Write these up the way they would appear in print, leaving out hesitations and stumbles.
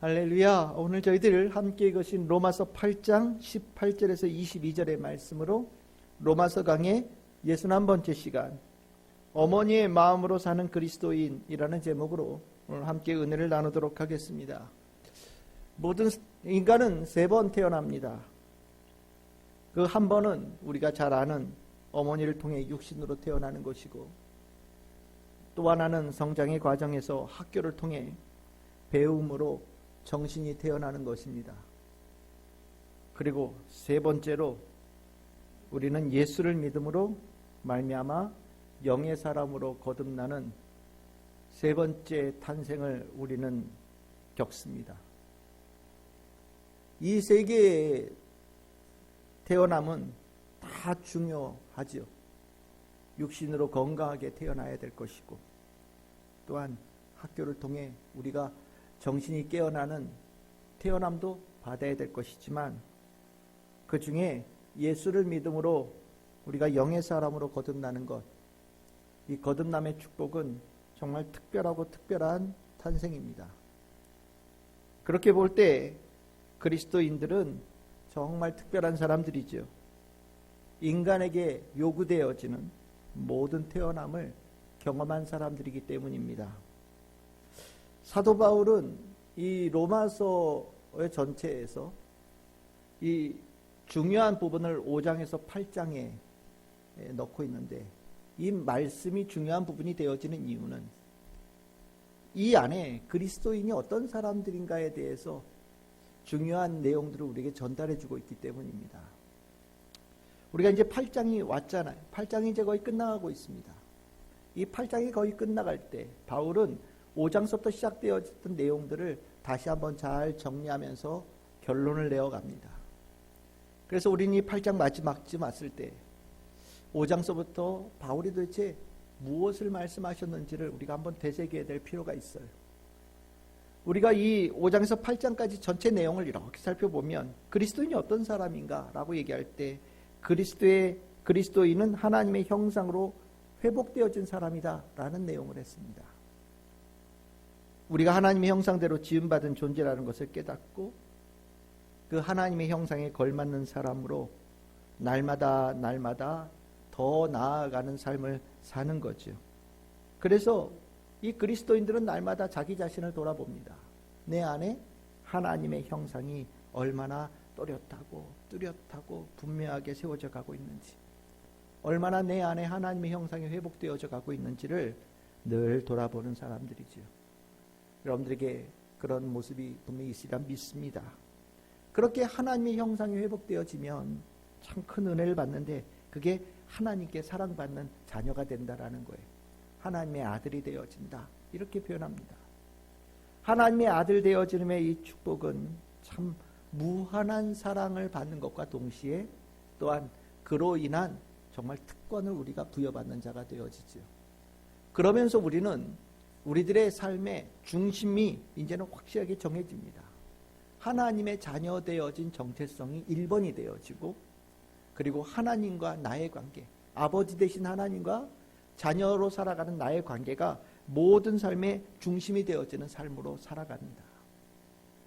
할렐루야. 오늘 저희들 함께 읽으신 로마서 8장 18절에서 22절의 말씀으로 로마서 강의 61번째 시간 어머니의 마음으로 사는 그리스도인이라는 제목으로 오늘 함께 은혜를 나누도록 하겠습니다. 모든 인간은 3번 태어납니다. 그 한 번은 우리가 잘 아는 어머니를 통해 육신으로 태어나는 것이고, 또 하나는 성장의 과정에서 학교를 통해 배움으로 정신이 태어나는 것입니다. 그리고 3번째로 우리는 예수를 믿음으로 말미암아 영의 사람으로 거듭나는 3번째 탄생을 우리는 겪습니다. 이 3개의 태어남은 다 중요하죠. 육신으로 건강하게 태어나야 될 것이고, 또한 학교를 통해 우리가 정신이 깨어나는 태어남도 받아야 될 것이지만, 그 중에 예수를 믿음으로 우리가 영의 사람으로 거듭나는 것, 이 거듭남의 축복은 정말 특별하고 특별한 탄생입니다. 그렇게 볼 때 그리스도인들은 정말 특별한 사람들이죠. 인간에게 요구되어지는 모든 태어남을 경험한 사람들이기 때문입니다. 사도 바울은 이 로마서의 전체에서 이 중요한 부분을 5장에서 8장에 넣고 있는데, 이 말씀이 중요한 부분이 되어지는 이유는 이 안에 그리스도인이 어떤 사람들인가에 대해서 중요한 내용들을 우리에게 전달해 주고 있기 때문입니다. 우리가 이제 8장이 왔잖아요. 8장이 이제 거의 끝나가고 있습니다. 이 8장이 거의 끝나갈 때 바울은 5장서부터 시작되어졌던 내용들을 다시 한번 잘 정리하면서 결론을 내어갑니다. 그래서 우리는 이 8장 마지막쯤 왔을 때 5장서부터 바울이 도대체 무엇을 말씀하셨는지를 우리가 한번 되새겨야 될 필요가 있어요. 우리가 이 5장에서 8장까지 전체 내용을 이렇게 살펴보면 그리스도인이 어떤 사람인가 라고 얘기할 때, 그리스도인은 하나님의 형상으로 회복되어진 사람이다 라는 내용을 했습니다. 우리가 하나님의 형상대로 지음받은 존재라는 것을 깨닫고, 그 하나님의 형상에 걸맞는 사람으로 날마다 더 나아가는 삶을 사는 거죠. 그래서 이 그리스도인들은 날마다 자기 자신을 돌아봅니다. 내 안에 하나님의 형상이 얼마나 뚜렷하고 분명하게 세워져 가고 있는지, 얼마나 내 안에 하나님의 형상이 회복되어져 가고 있는지를 늘 돌아보는 사람들이죠. 여러분들에게 그런 모습이 분명히 있으리라 믿습니다. 그렇게 하나님의 형상이 회복되어지면 참 큰 은혜를 받는데, 그게 하나님께 사랑받는 자녀가 된다라는 거예요. 하나님의 아들이 되어진다, 이렇게 표현합니다. 하나님의 아들 되어짐의 이 축복은 참 무한한 사랑을 받는 것과 동시에 또한 그로 인한 정말 특권을 우리가 부여받는 자가 되어지죠. 그러면서 우리는 우리들의 삶의 중심이 이제는 확실하게 정해집니다. 하나님의 자녀 되어진 정체성이 1번이 되어지고, 그리고 하나님과 나의 관계, 아버지 되신 하나님과 자녀로 살아가는 나의 관계가 모든 삶의 중심이 되어지는 삶으로 살아갑니다.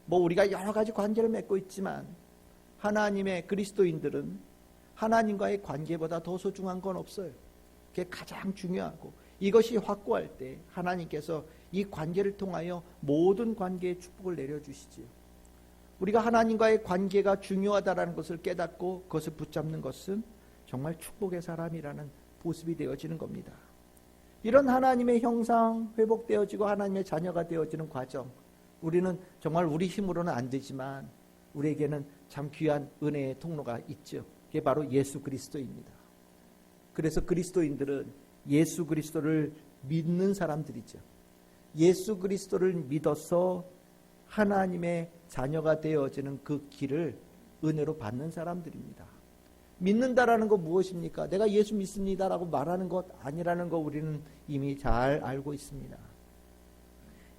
우리가 여러 가지 관계를 맺고 있지만 하나님의 그리스도인들은 하나님과의 관계보다 더 소중한 건 없어요. 그게 가장 중요하고, 이것이 확고할 때 하나님께서 이 관계를 통하여 모든 관계에 축복을 내려주시지요. 우리가 하나님과의 관계가 중요하다는 것을 깨닫고 그것을 붙잡는 것은 정말 축복의 사람이라는 보습이 되어지는 겁니다. 이런 하나님의 형상 회복되어지고 하나님의 자녀가 되어지는 과정, 우리는 정말 우리 힘으로는 안 되지만 우리에게는 참 귀한 은혜의 통로가 있죠. 그게 바로 예수 그리스도입니다. 그래서 그리스도인들은 예수 그리스도를 믿는 사람들이죠. 예수 그리스도를 믿어서 하나님의 자녀가 되어지는 그 길을 은혜로 받는 사람들입니다. 믿는다라는 거 무엇입니까? 내가 예수 믿습니다라고 말하는 것 아니라는 거 우리는 이미 잘 알고 있습니다.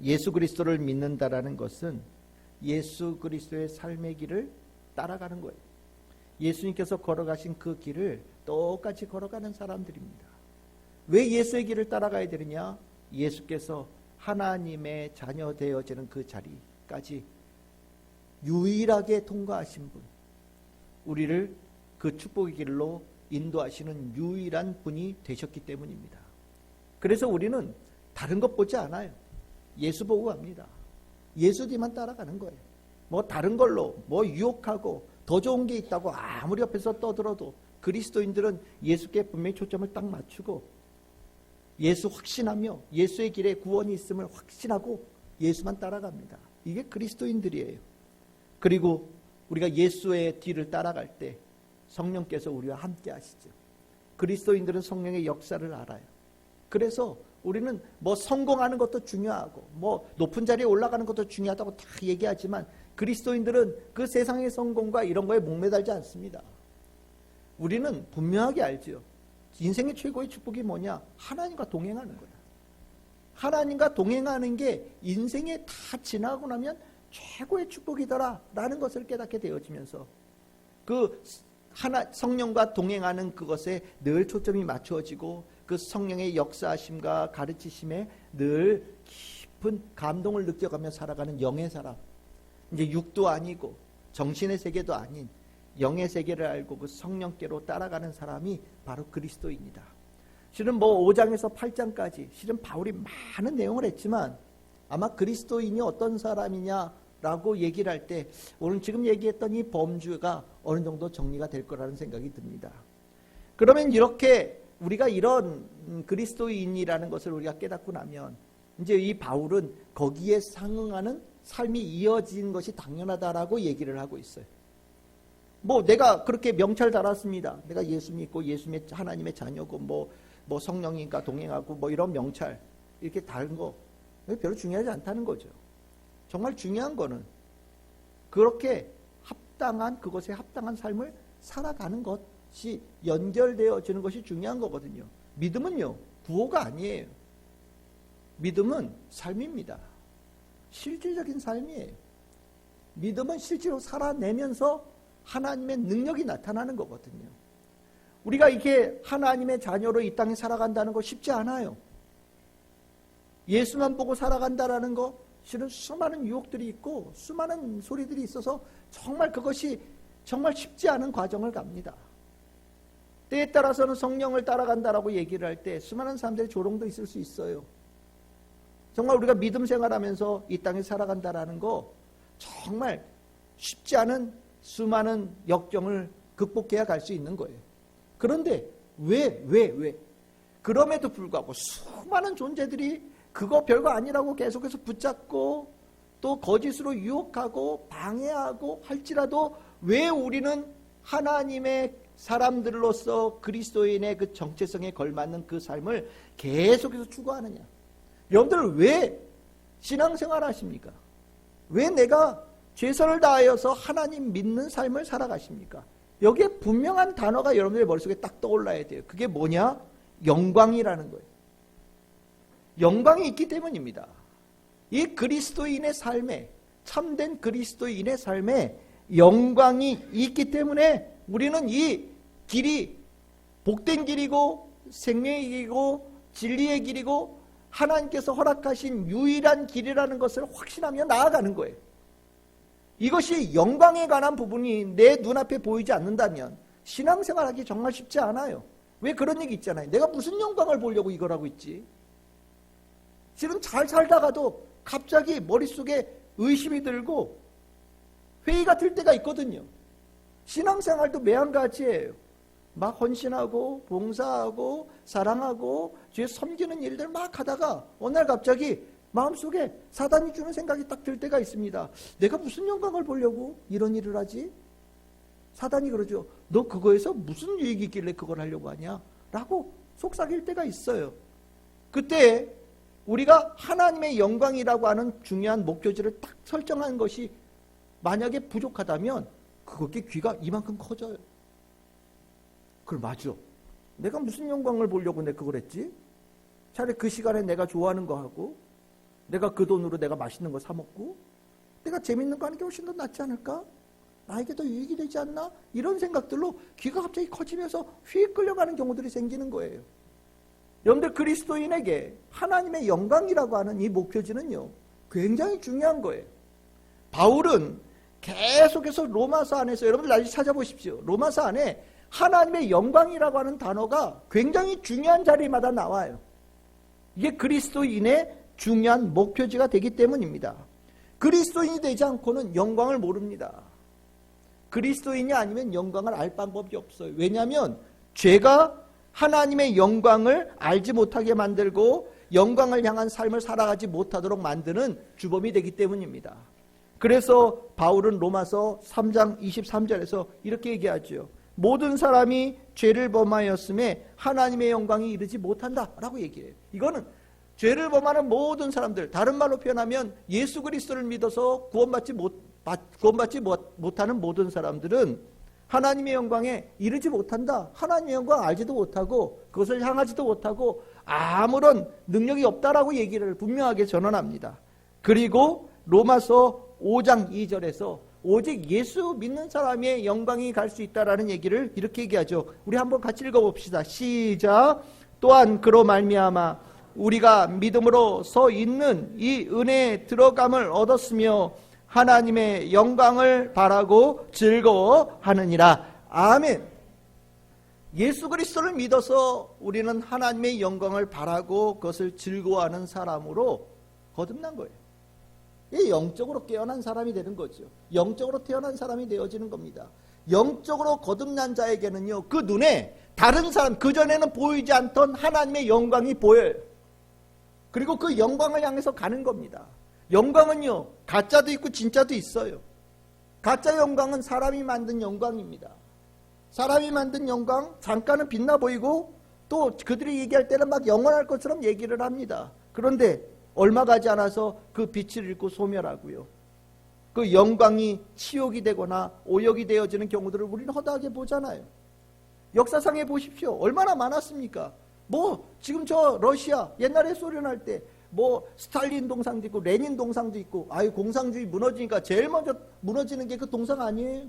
예수 그리스도를 믿는다라는 것은 예수 그리스도의 삶의 길을 따라가는 거예요. 예수님께서 걸어가신 그 길을 똑같이 걸어가는 사람들입니다. 왜 예수의 길을 따라가야 되느냐? 예수께서 하나님의 자녀 되어지는 그 자리까지 유일하게 통과하신 분, 우리를 그 축복의 길로 인도하시는 유일한 분이 되셨기 때문입니다. 그래서 우리는 다른 것 보지 않아요. 예수 보고 갑니다. 예수 뒤만 따라가는 거예요. 뭐 다른 걸로 뭐 유혹하고 더 좋은 게 있다고 아무리 옆에서 떠들어도 그리스도인들은 예수께 분명히 초점을 딱 맞추고 예수 확신하며 예수의 길에 구원이 있음을 확신하고 예수만 따라갑니다. 이게 그리스도인들이에요. 그리고 우리가 예수의 뒤를 따라갈 때 성령께서 우리와 함께 하시죠. 그리스도인들은 성령의 역사를 알아요. 그래서 우리는 뭐 성공하는 것도 중요하고 뭐 높은 자리에 올라가는 것도 중요하다고 다 얘기하지만 그리스도인들은 그 세상의 성공과 이런 거에 목매달지 않습니다. 우리는 분명하게 알죠. 인생의 최고의 축복이 뭐냐? 하나님과 동행하는 거다. 하나님과 동행하는 게 인생에 다 지나고 나면 최고의 축복이더라 라는 것을 깨닫게 되어지면서 그 성령과 동행하는 그것에 늘 초점이 맞추어지고 그 성령의 역사하심과 가르치심에 늘 깊은 감동을 느껴가며 살아가는 영의 사람, 이제 육도 아니고 정신의 세계도 아닌 영의 세계를 알고 그 성령께로 따라가는 사람이 바로 그리스도입니다. 실은 뭐 5장에서 8장까지 실은 바울이 많은 내용을 했지만 아마 그리스도인이 어떤 사람이냐라고 얘기를 할 때 오늘 지금 얘기했던 이 범주가 어느 정도 정리가 될 거라는 생각이 듭니다. 그러면 이렇게 우리가 이런 그리스도인이라는 것을 우리가 깨닫고 나면 이제 이 바울은 거기에 상응하는 삶이 이어진 것이 당연하다라고 얘기를 하고 있어요. 뭐 내가 그렇게 명찰 달았습니다. 내가 예수 믿고 예수의 하나님의 자녀고 뭐 성령님과 동행하고 뭐 이런 명찰 이렇게 다른 거 별로 중요하지 않다는 거죠. 정말 중요한 거는 그렇게 합당한 그것에 합당한 삶을 살아가는 것이 연결되어지는 것이 중요한 거거든요. 믿음은요 구호가 아니에요. 믿음은 삶입니다. 실질적인 삶이에요. 믿음은 실제로 살아내면서 하나님의 능력이 나타나는 거거든요. 우리가 이렇게 하나님의 자녀로 이 땅에 살아간다는 거 쉽지 않아요. 예수만 보고 살아간다라는 거 실은 수많은 유혹들이 있고 수많은 소리들이 있어서 정말 그것이 정말 쉽지 않은 과정을 갑니다. 때에 따라서는 성령을 따라간다라고 얘기를 할 때 수많은 사람들의 조롱도 있을 수 있어요. 정말 우리가 믿음 생활하면서 이 땅에 살아간다라는 거 정말 쉽지 않은 수많은 역경을 극복해야 갈 수 있는 거예요. 그런데 왜? 그럼에도 불구하고 수많은 존재들이 그거 별거 아니라고 계속해서 붙잡고 또 거짓으로 유혹하고 방해하고 할지라도 왜 우리는 하나님의 사람들로서 그리스도인의 그 정체성에 걸맞는 그 삶을 계속해서 추구하느냐? 여러분들 왜 신앙생활 하십니까? 왜 내가 최선을 다하여서 하나님 믿는 삶을 살아가십니까? 여기에 분명한 단어가 여러분들의 머릿속에 딱 떠올라야 돼요. 그게 뭐냐? 영광이라는 거예요. 영광이 있기 때문입니다. 이 그리스도인의 삶에, 참된 그리스도인의 삶에 영광이 있기 때문에 우리는 이 길이 복된 길이고 생명의 길이고 진리의 길이고 하나님께서 허락하신 유일한 길이라는 것을 확신하며 나아가는 거예요. 이것이 영광에 관한 부분이 내 눈앞에 보이지 않는다면 신앙생활하기 정말 쉽지 않아요. 왜 그런 얘기 있잖아요. 내가 무슨 영광을 보려고 이걸 하고 있지? 실은 잘 살다가도 갑자기 머릿속에 의심이 들고 회의가 들 때가 있거든요. 신앙생활도 매한가지예요. 막 헌신하고 봉사하고 사랑하고 주에 섬기는 일들 막 하다가 어느 날 갑자기 마음속에 사단이 주는 생각이 딱 들 때가 있습니다. 내가 무슨 영광을 보려고 이런 일을 하지? 사단이 그러죠. 너 그거에서 무슨 유익이 있길래 그걸 하려고 하냐? 라고 속삭일 때가 있어요. 그때 우리가 하나님의 영광이라고 하는 중요한 목표지를 딱 설정한 것이 만약에 부족하다면 그것께 귀가 이만큼 커져요. 그럼 맞아. 내가 무슨 영광을 보려고 내가 그걸 했지? 차라리 그 시간에 내가 좋아하는 거 하고 내가 그 돈으로 내가 맛있는 거 사 먹고 내가 재밌는 거 하는 게 훨씬 더 낫지 않을까? 나에게 더 유익이 되지 않나? 이런 생각들로 귀가 갑자기 커지면서 휙 끌려가는 경우들이 생기는 거예요. 여러분들 그리스도인에게 하나님의 영광이라고 하는 이 목표지는요 굉장히 중요한 거예요. 바울은 계속해서 로마서 안에서 여러분들 나중에 찾아보십시오. 로마서 안에 하나님의 영광이라고 하는 단어가 굉장히 중요한 자리마다 나와요. 이게 그리스도인의 중요한 목표지가 되기 때문입니다. 그리스도인이 되지 않고는 영광을 모릅니다. 그리스도인이 아니면 영광을 알 방법이 없어요. 왜냐하면 죄가 하나님의 영광을 알지 못하게 만들고 영광을 향한 삶을 살아가지 못하도록 만드는 주범이 되기 때문입니다. 그래서 바울은 로마서 3장 23절에서 이렇게 얘기하죠. 모든 사람이 죄를 범하였음에 하나님의 영광이 이르지 못한다라고 얘기해요. 이거는 죄를 범하는 모든 사람들, 다른 말로 표현하면 예수 그리스도를 믿어서 구원받지 못하는 모든 사람들은 하나님의 영광에 이르지 못한다. 하나님의 영광 알지도 못하고 그것을 향하지도 못하고 아무런 능력이 없다라고 얘기를 분명하게 전언합니다. 그리고 로마서 5장 2절에서 오직 예수 믿는 사람의 영광이 갈 수 있다라는 얘기를 이렇게 얘기하죠. 우리 한번 같이 읽어봅시다. 시작. 또한 그로 말미암아 우리가 믿음으로 서 있는 이 은혜에 들어감을 얻었으며 하나님의 영광을 바라고 즐거워하느니라. 아멘. 예수 그리스도를 믿어서 우리는 하나님의 영광을 바라고 그것을 즐거워하는 사람으로 거듭난 거예요. 이 영적으로 깨어난 사람이 되는 거죠. 영적으로 태어난 사람이 되어지는 겁니다. 영적으로 거듭난 자에게는요, 그 눈에 다른 사람, 그전에는 보이지 않던 하나님의 영광이 보여요. 그리고 그 영광을 향해서 가는 겁니다. 영광은요, 가짜도 있고 진짜도 있어요. 가짜 영광은 사람이 만든 영광입니다. 사람이 만든 영광, 잠깐은 빛나 보이고 또 그들이 얘기할 때는 막 영원할 것처럼 얘기를 합니다. 그런데 얼마 가지 않아서 그 빛을 잃고 소멸하고요. 그 영광이 치욕이 되거나 오역이 되어지는 경우들을 우리는 허다하게 보잖아요. 역사상에 보십시오. 얼마나 많았습니까? 지금 저 러시아 옛날에 소련 할 때 스탈린 동상도 있고 레닌 동상도 있고, 공산주의 무너지니까 제일 먼저 무너지는 게 그 동상 아니에요.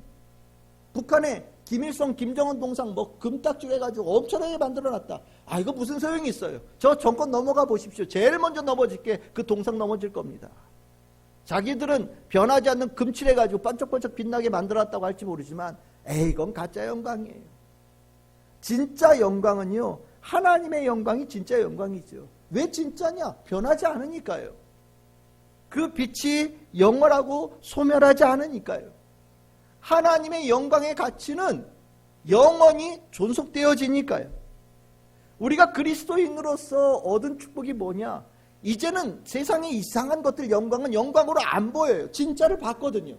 북한에 김일성, 김정은 동상 금딱지로 해가지고 엄청나게 만들어놨다. 이거 무슨 소용이 있어요? 저 정권 넘어가 보십시오. 제일 먼저 넘어질 게 그 동상 넘어질 겁니다. 자기들은 변하지 않는 금칠해가지고 반짝반짝 빛나게 만들어놨다고 할지 모르지만 이건 가짜 영광이에요. 진짜 영광은요, 하나님의 영광이 진짜 영광이죠. 왜 진짜냐? 변하지 않으니까요. 그 빛이 영원하고 소멸하지 않으니까요. 하나님의 영광의 가치는 영원히 존속되어지니까요. 우리가 그리스도인으로서 얻은 축복이 뭐냐? 이제는 세상의 이상한 것들 영광은 영광으로 안 보여요. 진짜를 봤거든요.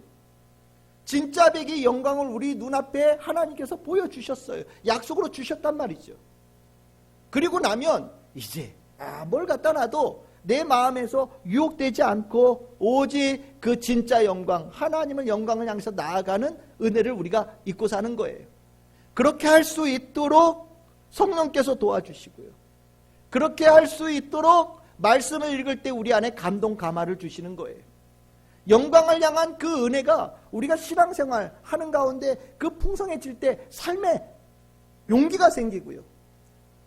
진짜 백의 영광을 우리 눈앞에 하나님께서 보여주셨어요. 약속으로 주셨단 말이죠. 그리고 나면 이제 뭘 갖다 놔도 내 마음에서 유혹되지 않고 오직 그 진짜 영광, 하나님의 영광을 향해서 나아가는 은혜를 우리가 잊고 사는 거예요. 그렇게 할 수 있도록 성령께서 도와주시고요. 그렇게 할 수 있도록 말씀을 읽을 때 우리 안에 감동 감화를 주시는 거예요. 영광을 향한 그 은혜가 우리가 신앙생활 하는 가운데 그 풍성해질 때 삶에 용기가 생기고요.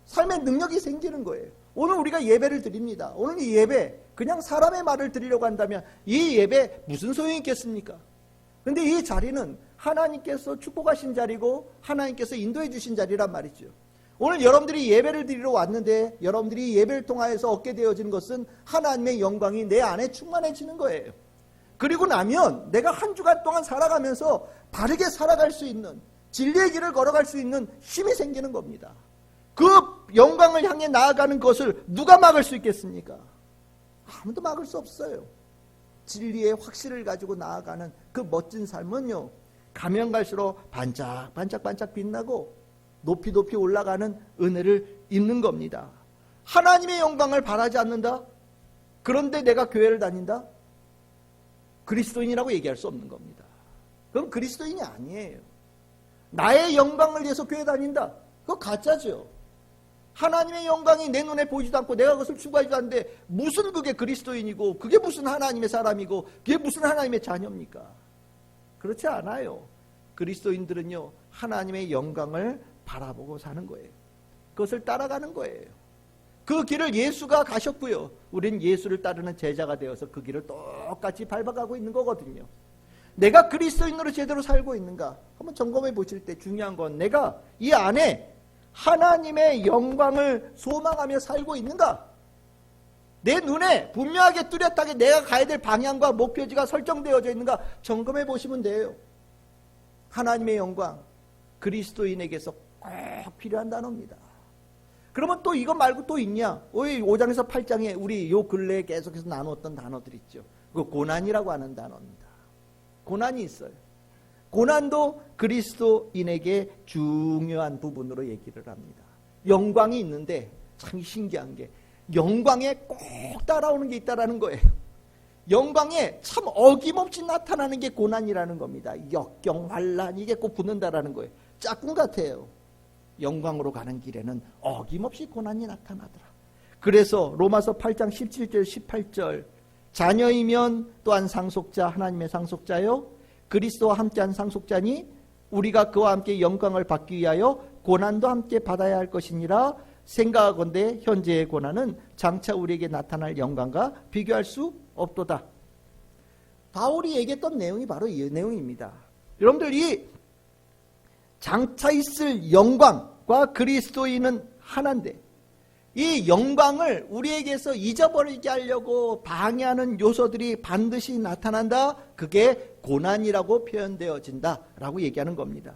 삶의 능력이 생기는 거예요. 오늘 우리가 예배를 드립니다. 오늘 이 예배 그냥 사람의 말을 드리려고 한다면 이 예배 무슨 소용이 있겠습니까? 그런데 이 자리는 하나님께서 축복하신 자리고 하나님께서 인도해 주신 자리란 말이죠. 오늘 여러분들이 예배를 드리러 왔는데 여러분들이 예배를 통하여서 얻게 되어지는 것은 하나님의 영광이 내 안에 충만해지는 거예요. 그리고 나면 내가 한 주간 동안 살아가면서 바르게 살아갈 수 있는, 진리의 길을 걸어갈 수 있는 힘이 생기는 겁니다. 그 영광을 향해 나아가는 것을 누가 막을 수 있겠습니까? 아무도 막을 수 없어요. 진리의 확신을 가지고 나아가는 그 멋진 삶은요, 가면 갈수록 반짝반짝 빛나고 높이 높이 올라가는 은혜를 입는 겁니다. 하나님의 영광을 바라지 않는다? 그런데 내가 교회를 다닌다? 그리스도인이라고 얘기할 수 없는 겁니다. 그럼 그리스도인이 아니에요. 나의 영광을 위해서 교회 다닌다? 그거 가짜죠. 하나님의 영광이 내 눈에 보이지도 않고 내가 그것을 추구하지도 않는데 무슨 그게 그리스도인이고 그게 무슨 하나님의 사람이고 그게 무슨 하나님의 자녀입니까? 그렇지 않아요. 그리스도인들은요, 하나님의 영광을 바라보고 사는 거예요. 그것을 따라가는 거예요. 그 길을 예수가 가셨고요. 우린 예수를 따르는 제자가 되어서 그 길을 똑같이 밟아가고 있는 거거든요. 내가 그리스도인으로 제대로 살고 있는가? 한번 점검해 보실 때 중요한 건 내가 이 안에 하나님의 영광을 소망하며 살고 있는가? 내 눈에 분명하게 뚜렷하게 내가 가야 될 방향과 목표지가 설정되어져 있는가? 점검해 보시면 돼요. 하나님의 영광, 그리스도인에게서 꼭 필요한 단어입니다. 그러면 또 이거 말고 또 있냐? 5장에서 8장에 우리 요 근래에 계속해서 나누었던 단어들 있죠. 그 고난이라고 하는 단어입니다. 고난이 있어요. 고난도 그리스도인에게 중요한 부분으로 얘기를 합니다. 영광이 있는데 참 신기한 게 영광에 꼭 따라오는 게 있다라는 거예요. 영광에 참 어김없이 나타나는 게 고난이라는 겁니다. 역경, 환란 이게 꼭 붙는다라는 거예요. 짝꿍 같아요. 영광으로 가는 길에는 어김없이 고난이 나타나더라. 그래서 로마서 8장 17절 18절 자녀이면 또한 상속자, 하나님의 상속자요 그리스도와 함께한 상속자니 우리가 그와 함께 영광을 받기 위하여 고난도 함께 받아야 할 것이니라. 생각하건대 현재의 고난은 장차 우리에게 나타날 영광과 비교할 수 없도다. 바울이 얘기했던 내용이 바로 이 내용입니다. 여러분들 이 장차 있을 영광과 그리스도인은 하나인데 이 영광을 우리에게서 잊어버리게 하려고 방해하는 요소들이 반드시 나타난다. 그게 고난이라고 표현되어진다 라고 얘기하는 겁니다.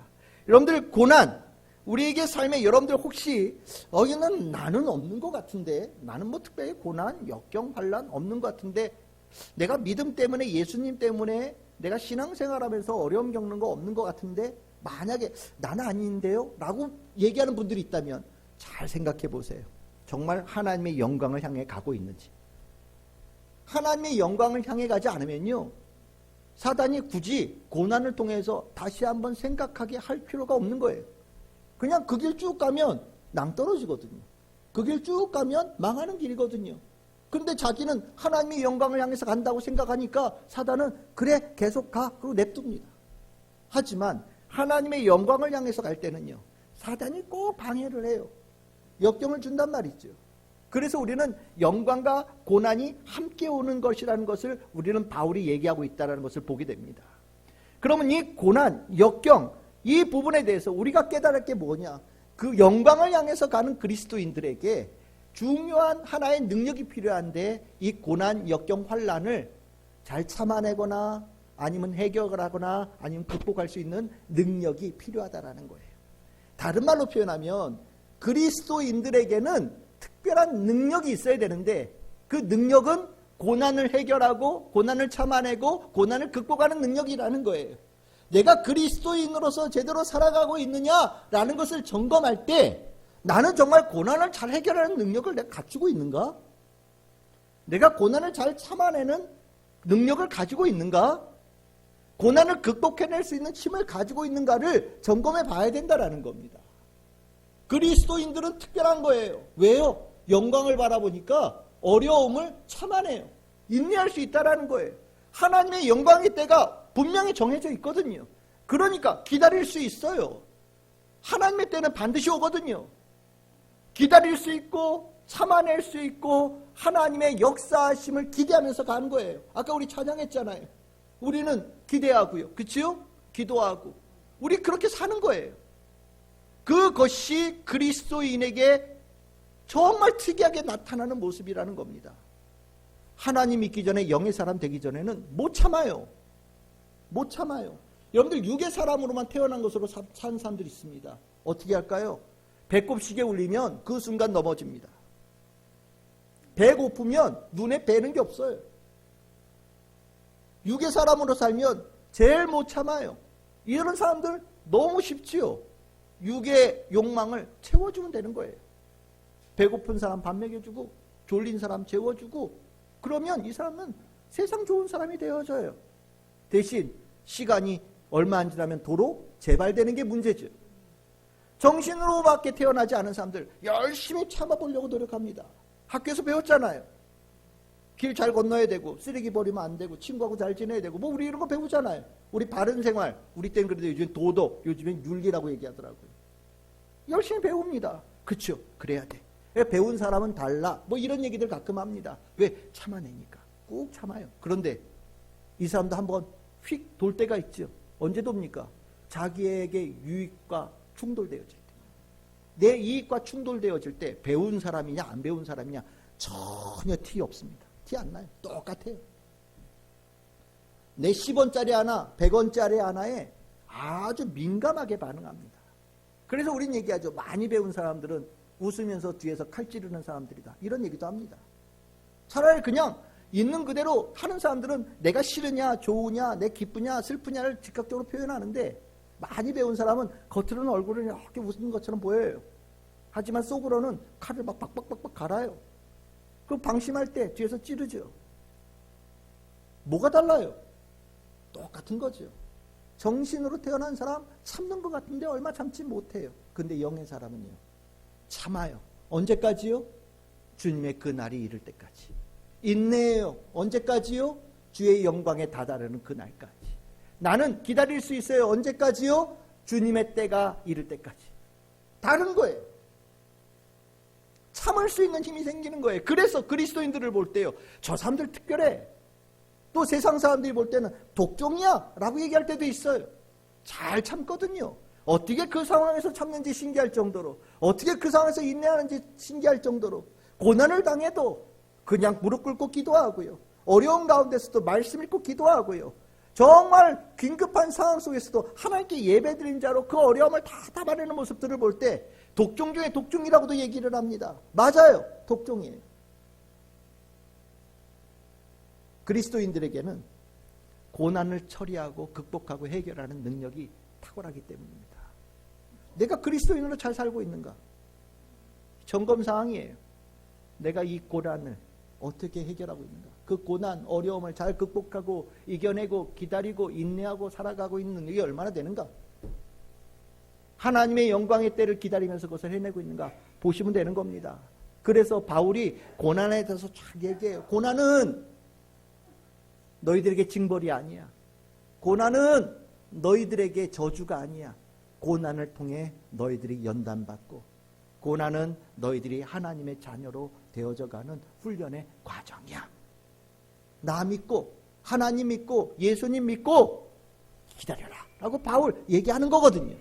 여러분들 고난 우리에게 삶에 여러분들 혹시 여기는 나는 없는 것 같은데 나는 뭐 특별히 고난, 역경, 환란 없는 것 같은데 내가 믿음 때문에 예수님 때문에 내가 신앙생활하면서 어려움 겪는 거 없는 것 같은데 만약에 나는 아닌데요? 라고 얘기하는 분들이 있다면 잘 생각해 보세요. 정말 하나님의 영광을 향해 가고 있는지. 하나님의 영광을 향해 가지 않으면요 사단이 굳이 고난을 통해서 다시 한번 생각하게 할 필요가 없는 거예요. 그냥 그 길 쭉 가면 낭떠러지거든요. 그 길 쭉 가면 망하는 길이거든요. 그런데 자기는 하나님의 영광을 향해서 간다고 생각하니까 사단은 그래 계속 가 그리고 냅둡니다. 하지만 하나님의 영광을 향해서 갈 때는요 사단이 꼭 방해를 해요. 역경을 준단 말이죠. 그래서 우리는 영광과 고난이 함께 오는 것이라는 것을 우리는 바울이 얘기하고 있다는 것을 보게 됩니다. 그러면 이 고난, 역경 이 부분에 대해서 우리가 깨달을 게 뭐냐? 그 영광을 향해서 가는 그리스도인들에게 중요한 하나의 능력이 필요한데 이 고난, 역경, 환란을 잘 참아내거나 아니면 해결을 하거나 아니면 극복할 수 있는 능력이 필요하다라는 거예요. 다른 말로 표현하면 그리스도인들에게는 특별한 능력이 있어야 되는데 그 능력은 고난을 해결하고 고난을 참아내고 고난을 극복하는 능력이라는 거예요. 내가 그리스도인으로서 제대로 살아가고 있느냐라는 것을 점검할 때 나는 정말 고난을 잘 해결하는 능력을 내가 갖추고 있는가? 내가 고난을 잘 참아내는 능력을 가지고 있는가? 고난을 극복해낼 수 있는 힘을 가지고 있는가를 점검해 봐야 된다는 겁니다. 그리스도인들은 특별한 거예요. 왜요? 영광을 바라보니까 어려움을 참아내요. 인내할 수 있다는 거예요. 하나님의 영광의 때가 분명히 정해져 있거든요. 그러니까 기다릴 수 있어요. 하나님의 때는 반드시 오거든요. 기다릴 수 있고 참아낼 수 있고 하나님의 역사하심을 기대하면서 가는 거예요. 아까 우리 찬양했잖아요. 우리는 기대하고요. 그치요? 기도하고. 우리 그렇게 사는 거예요. 그것이 그리스도인에게 정말 특이하게 나타나는 모습이라는 겁니다. 하나님 믿기 전에 영의 사람 되기 전에는 못 참아요. 못 참아요. 여러분들 육의 사람으로만 태어난 것으로 사는 사람들이 있습니다. 어떻게 할까요? 배꼽 시계 울리면 그 순간 넘어집니다. 배 고프면 눈에 뵈는 게 없어요. 육의 사람으로 살면 제일 못 참아요. 이런 사람들 너무 쉽지요. 육의 욕망을 채워주면 되는 거예요. 배고픈 사람 밥 먹여주고 졸린 사람 재워주고 그러면 이 사람은 세상 좋은 사람이 되어져요. 대신 시간이 얼마 안 지나면 도로 재발되는 게 문제죠. 정신으로밖에 태어나지 않은 사람들 열심히 참아보려고 노력합니다. 학교에서 배웠잖아요. 길 잘 건너야 되고 쓰레기 버리면 안 되고 친구하고 잘 지내야 되고 뭐 우리 이런 거 배우잖아요. 우리 바른 생활, 우리 때는 그래도 요즘 도덕, 요즘엔 윤리라고 얘기하더라고요. 열심히 배웁니다. 그렇죠? 그래야 돼. 배운 사람은 달라. 뭐 이런 얘기들 가끔 합니다. 왜? 참아내니까. 꼭 참아요. 그런데 이 사람도 한번 휙 돌 때가 있죠. 언제 돕니까? 자기에게 유익과 충돌되어질 때. 내 이익과 충돌되어질 때 배운 사람이냐 안 배운 사람이냐 전혀 티 없습니다. 티 안 나요. 똑같아요. 내 10원짜리 하나, 100원짜리 하나에 아주 민감하게 반응합니다. 그래서 우린 얘기하죠. 많이 배운 사람들은 웃으면서 뒤에서 칼 찌르는 사람들이다. 이런 얘기도 합니다. 차라리 그냥 있는 그대로 하는 사람들은 내가 싫으냐, 좋으냐, 내 기쁘냐, 슬프냐를 즉각적으로 표현하는데 많이 배운 사람은 겉으로는 얼굴을 이렇게 웃는 것처럼 보여요. 하지만 속으로는 칼을 막 박박박박 갈아요. 그 방심할 때 뒤에서 찌르죠. 뭐가 달라요? 똑같은 거죠. 정신으로 태어난 사람 참는 것 같은데 얼마 참지 못해요. 근데 영의 사람은요, 참아요. 언제까지요? 주님의 그 날이 이를 때까지. 인내해요. 언제까지요? 주의 영광에 다다르는 그날까지. 나는 기다릴 수 있어요. 언제까지요? 주님의 때가 이를 때까지. 다른 거예요. 참을 수 있는 힘이 생기는 거예요. 그래서 그리스도인들을 볼 때요, 저 사람들 특별해. 또 세상 사람들이 볼 때는 독종이야 라고 얘기할 때도 있어요. 잘 참거든요. 어떻게 그 상황에서 참는지 신기할 정도로, 어떻게 그 상황에서 인내하는지 신기할 정도로, 고난을 당해도 그냥 무릎 꿇고 기도하고요, 어려운 가운데서도 말씀 읽고 기도하고요, 정말 긴급한 상황 속에서도 하나님께 예배드린 자로 그 어려움을 다 담아내는 모습들을 볼 때 독종 중에 독종이라고도 얘기를 합니다. 맞아요. 독종이에요. 그리스도인들에게는 고난을 처리하고 극복하고 해결하는 능력이 탁월하기 때문입니다. 내가 그리스도인으로 잘 살고 있는가? 점검사항이에요. 내가 이 고난을 어떻게 해결하고 있는가? 그 고난, 어려움을 잘 극복하고 이겨내고 기다리고 인내하고 살아가고 있는 능력이 얼마나 되는가? 하나님의 영광의 때를 기다리면서 그것을 해내고 있는가? 보시면 되는 겁니다. 그래서 바울이 고난에 대해서 쫙 얘기해요. 고난은 너희들에게 징벌이 아니야. 고난은 너희들에게 저주가 아니야. 고난을 통해 너희들이 연단받고, 고난은 너희들이 하나님의 자녀로 되어져가는 훈련의 과정이야. 나 믿고 하나님 믿고 예수님 믿고 기다려라 라고 바울 얘기하는 거거든요.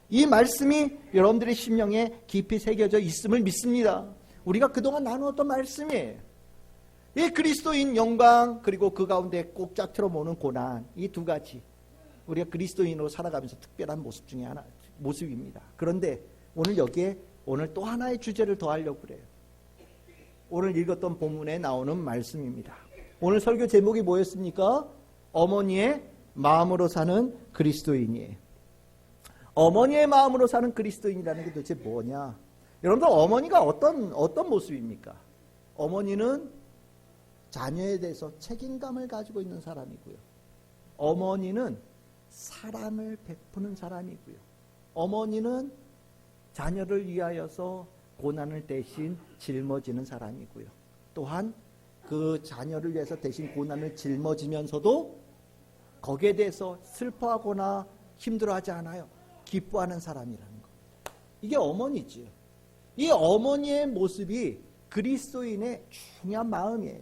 이 말씀이 여러분들의 심령에 깊이 새겨져 있음을 믿습니다. 우리가 그동안 나누었던 말씀이에요. 이 그리스도인 영광, 그리고 그 가운데 꼭 짝트러 모는 고난, 이 두 가지 우리가 그리스도인으로 살아가면서 특별한 모습 중에 하나, 모습입니다. 그런데 오늘 여기에 오늘 또 하나의 주제를 더하려고 그래요. 오늘 읽었던 본문에 나오는 말씀입니다. 오늘 설교 제목이 뭐였습니까? 어머니의 마음으로 사는 그리스도인이에요. 어머니의 마음으로 사는 그리스도인이라는 게 도대체 뭐냐? 여러분들, 어머니가 어떤 모습입니까? 어머니는 자녀에 대해서 책임감을 가지고 있는 사람이고요. 어머니는 사랑을 베푸는 사람이고요. 어머니는 자녀를 위하여서 고난을 대신 짊어지는 사람이고요. 또한 그 자녀를 위해서 대신 고난을 짊어지면서도 거기에 대해서 슬퍼하거나 힘들어하지 않아요. 기뻐하는 사람이라는 겁니다. 이게 어머니죠. 이 어머니의 모습이 그리스도인의 중요한 마음이에요.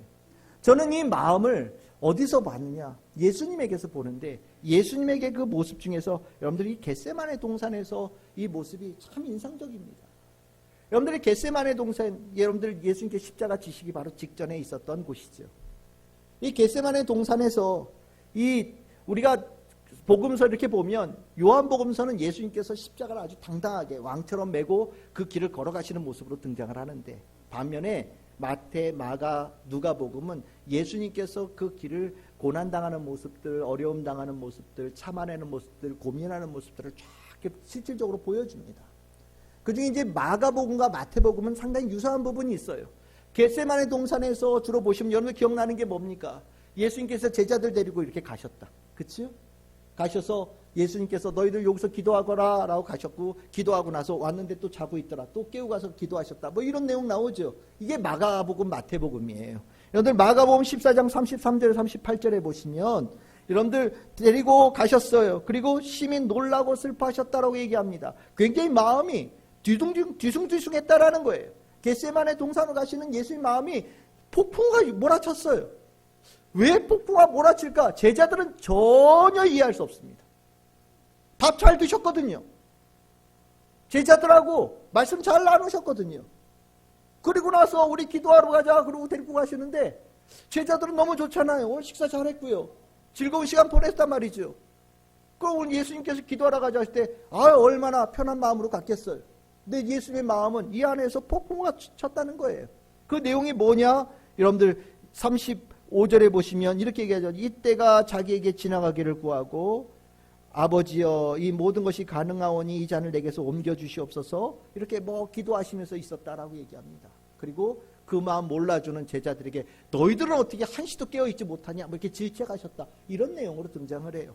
저는 이 마음을 어디서 봤느냐? 예수님에게서 보는데, 예수님에게 그 모습 중에서 여러분들이 겟세마네 동산에서 이 모습이 참 인상적입니다. 여러분들이 겟세마네 동산, 여러분들 예수님께 십자가 지시기 바로 직전에 있었던 곳이죠. 이 겟세마네 동산에서 우리가 복음서 이렇게 보면, 요한복음서는 예수님께서 십자가를 아주 당당하게 왕처럼 메고 그 길을 걸어가시는 모습으로 등장을 하는데, 반면에 마태, 마가, 누가복음은 예수님께서 그 길을 고난당하는 모습들, 어려움 당하는 모습들, 참아내는 모습들, 고민하는 모습들을 쫙 실질적으로 보여줍니다. 그중에 이제 마가복음과 마태복음은 상당히 유사한 부분이 있어요. 겟세마네 동산에서 주로 보시면 여러분 기억나는 게 뭡니까? 예수님께서 제자들 데리고 이렇게 가셨다. 그치요? 가셔서 예수님께서 너희들 여기서 기도하거라 라고 가셨고, 기도하고 나서 왔는데 또 자고 있더라. 또 깨우고 가서 기도하셨다. 뭐 이런 내용 나오죠. 이게 마가복음, 마태복음이에요. 여러분들 마가복음 14장 33절 38절에 보시면 여러분들 데리고 가셨어요. 그리고 심히 놀라고 슬퍼하셨다라고 얘기합니다. 굉장히 마음이 뒤숭뒤숭했다라는 거예요. 겟세마네 동산으로 가시는 예수님 마음이 폭풍과 몰아쳤어요. 왜 폭풍과 몰아칠까? 제자들은 전혀 이해할 수 없습니다. 밥 잘 드셨거든요. 제자들하고 말씀 잘 나누셨거든요. 그리고 나서 우리 기도하러 가자 그러고 데리고 가시는데 제자들은 너무 좋잖아요. 오늘 식사 잘했고요. 즐거운 시간 보냈단 말이죠. 그럼 오늘 예수님께서 기도하러 가자 하실 때 얼마나 편한 마음으로 갔겠어요. 근데 예수님의 마음은 이 안에서 폭풍우가 쳤다는 거예요. 그 내용이 뭐냐? 여러분들 35절에 보시면 이렇게 얘기하죠. 이때가 자기에게 지나가기를 구하고 아버지여 이 모든 것이 가능하오니 이 잔을 내게서 옮겨주시옵소서 이렇게 기도하시면서 있었다라고 얘기합니다. 그리고 그 마음 몰라주는 제자들에게 너희들은 어떻게 한시도 깨어있지 못하냐 이렇게 질책하셨다. 이런 내용으로 등장을 해요.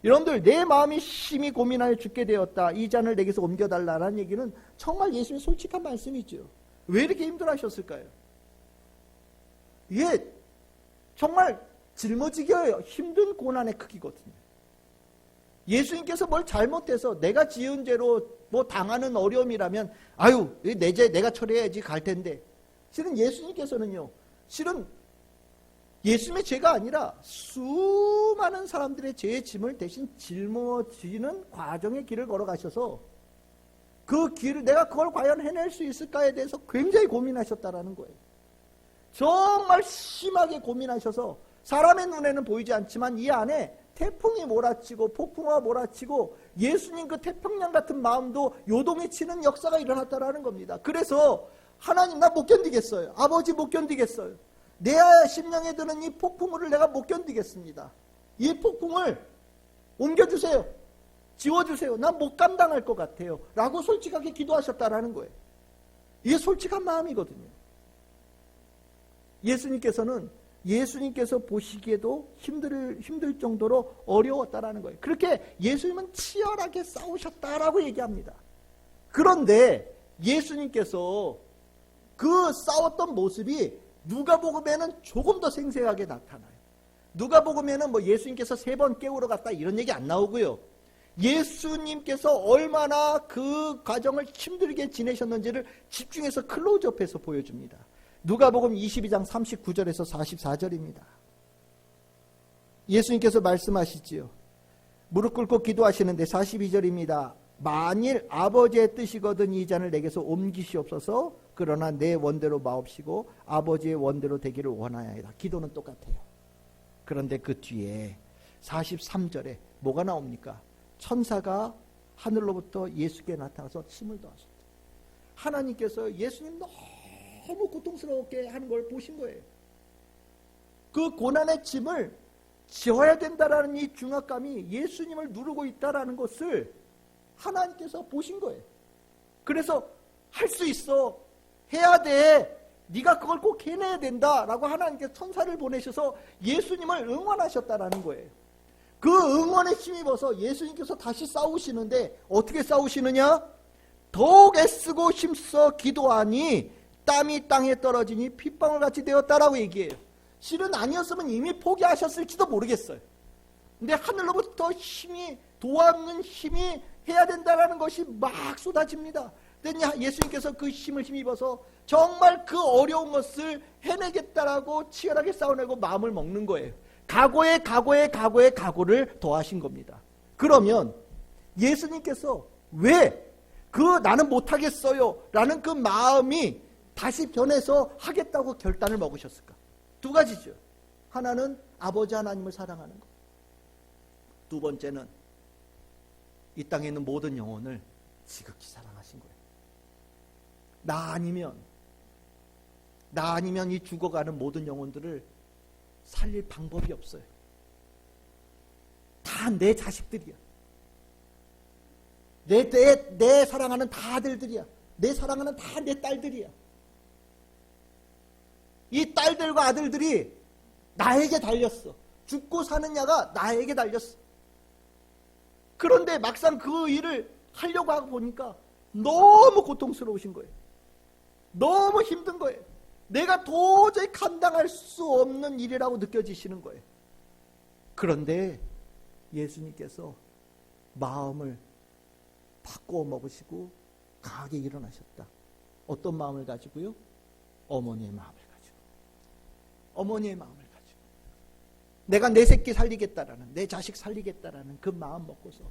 여러분들 내 마음이 심히 고민하여 죽게 되었다. 이 잔을 내게서 옮겨달라는 얘기는 정말 예수님의 솔직한 말씀이죠. 왜 이렇게 힘들어하셨을까요? 이게 정말 жил머지겨요. 힘든 고난의 크기거든요. 예수님께서 뭘 잘못해서 내가 지은 죄로 당하는 어려움이라면 내 죄 내가 처리해야지 갈 텐데 실은 예수님께서는요. 실은 예수님의 죄가 아니라 수많은 사람들의 죄의 짐을 대신 짊어지는 과정의 길을 걸어가셔서 그 길을 내가 그걸 과연 해낼 수 있을까에 대해서 굉장히 고민하셨다라는 거예요. 정말 심하게 고민하셔서 사람의 눈에는 보이지 않지만 이 안에 태풍이 몰아치고 폭풍우가 몰아치고 예수님 그 태평양 같은 마음도 요동에 치는 역사가 일어났다라는 겁니다. 그래서 하나님 나 못 견디겠어요. 아버지 못 견디겠어요. 내 심령에 드는 이 폭풍우를 내가 못 견디겠습니다. 이 폭풍을 옮겨주세요. 지워주세요. 난 못 감당할 것 같아요. 라고 솔직하게 기도하셨다라는 거예요. 이게 솔직한 마음이거든요. 예수님께서 보시기에도 힘들 정도로 어려웠다라는 거예요. 그렇게 예수님은 치열하게 싸우셨다라고 얘기합니다. 그런데 예수님께서 그 싸웠던 모습이 누가복음에는 조금 더 생생하게 나타나요. 누가복음에는 예수님께서 3번 깨우러 갔다 이런 얘기 안 나오고요. 예수님께서 얼마나 그 과정을 힘들게 지내셨는지를 집중해서 클로즈업해서 보여줍니다. 누가복음 22장 39절에서 44절입니다. 예수님께서 말씀하시지요. 무릎 꿇고 기도하시는데 42절입니다. 만일 아버지의 뜻이거든 이 잔을 내게서 옮기시옵소서. 그러나 내 원대로 마옵시고 아버지의 원대로 되기를 원하나이다. 기도는 똑같아요. 그런데 그 뒤에 43절에 뭐가 나옵니까? 천사가 하늘로부터 예수께 나타나서 힘을 더하셨다. 하나님께서 예수님 너무 고통스럽게 하는 걸 보신 거예요. 그 고난의 짐을 지어야 된다라는 이 중압감이 예수님을 누르고 있다라는 것을 하나님께서 보신 거예요. 그래서 할 수 있어. 해야 돼. 네가 그걸 꼭 해내야 된다라고 하나님께서 천사를 보내셔서 예수님을 응원하셨다라는 거예요. 그 응원에 힘입어서 예수님께서 다시 싸우시는데 어떻게 싸우시느냐? 더욱 애쓰고 힘써 기도하니 땀이 땅에 떨어지니 핏방울같이 되었다라고 얘기해요. 실은 아니었으면 이미 포기하셨을지도 모르겠어요. 근데 하늘로부터 힘이 도와주는 힘이 해야 된다라는 것이 막 쏟아집니다. 근데 예수님께서 그 힘을 힘입어서 정말 그 어려운 것을 해내겠다라고 치열하게 싸워내고 마음을 먹는 거예요. 각오를 더하신 겁니다. 그러면 예수님께서 왜 나는 못하겠어요 라는 그 마음이 다시 변해서 하겠다고 결단을 먹으셨을까? 2가지죠. 하나는 아버지 하나님을 사랑하는 것. 2번째는 이 땅에 있는 모든 영혼을 지극히 사랑하신 거예요. 나 아니면 이 죽어가는 모든 영혼들을 살릴 방법이 없어요. 다 내 자식들이야. 내 사랑하는 다 아들들이야. 내 사랑하는 다 내 딸들이야. 이 딸들과 아들들이 나에게 달렸어. 죽고 사느냐가 나에게 달렸어. 그런데 막상 그 일을 하려고 하고 보니까 너무 고통스러우신 거예요. 너무 힘든 거예요. 내가 도저히 감당할 수 없는 일이라고 느껴지시는 거예요. 그런데 예수님께서 마음을 바꾸어 먹으시고 강하게 일어나셨다. 어떤 마음을 가지고요? 어머니의 마음을 가지고. 어머니의 마음을 가지고. 내가 내 새끼 살리겠다라는, 내 자식 살리겠다라는 그 마음 먹고서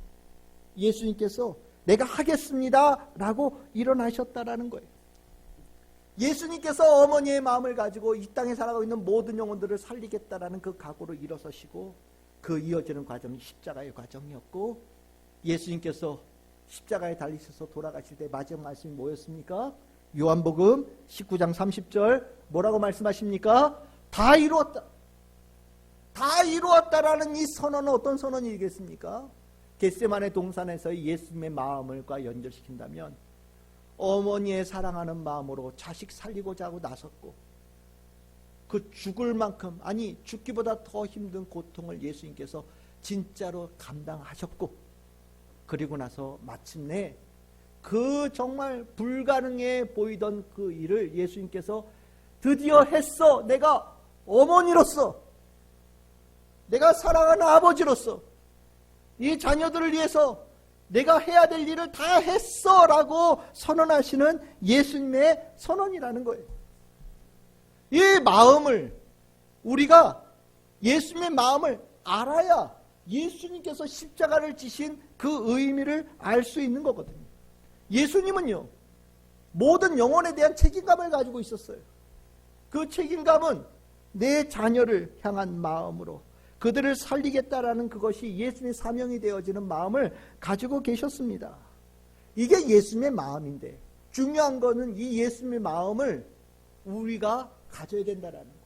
예수님께서 내가 하겠습니다 라고 일어나셨다라는 거예요. 예수님께서 어머니의 마음을 가지고 이 땅에 살아가고 있는 모든 영혼들을 살리겠다라는 그 각오로 일어서시고 그 이어지는 과정이 십자가의 과정이었고, 예수님께서 십자가에 달리셔서 돌아가실 때 마지막 말씀이 뭐였습니까? 요한복음 19장 30절 뭐라고 말씀하십니까? 다 이루었다. 다 이루었다라는 이 선언은 어떤 선언이겠습니까? 겟세마네 동산에서의 예수님의 마음을과 연결시킨다면 어머니의 사랑하는 마음으로 자식 살리고자 하고 나섰고, 그 죽을 만큼, 아니 죽기보다 더 힘든 고통을 예수님께서 진짜로 감당하셨고, 그리고 나서 마침내 그 정말 불가능해 보이던 그 일을 예수님께서 드디어 했어. 내가 어머니로서, 내가 사랑하는 아버지로서 이 자녀들을 위해서 내가 해야 될 일을 다 했어 라고 선언하시는 예수님의 선언이라는 거예요. 이 마음을, 우리가 예수님의 마음을 알아야 예수님께서 십자가를 지신 그 의미를 알 수 있는 거거든요. 예수님은요, 모든 영혼에 대한 책임감을 가지고 있었어요. 그 책임감은 내 자녀를 향한 마음으로 그들을 살리겠다라는 그것이 예수님의 사명이 되어지는 마음을 가지고 계셨습니다. 이게 예수님의 마음인데, 중요한 거는 이 예수님의 마음을 우리가 가져야 된다라는 거예요.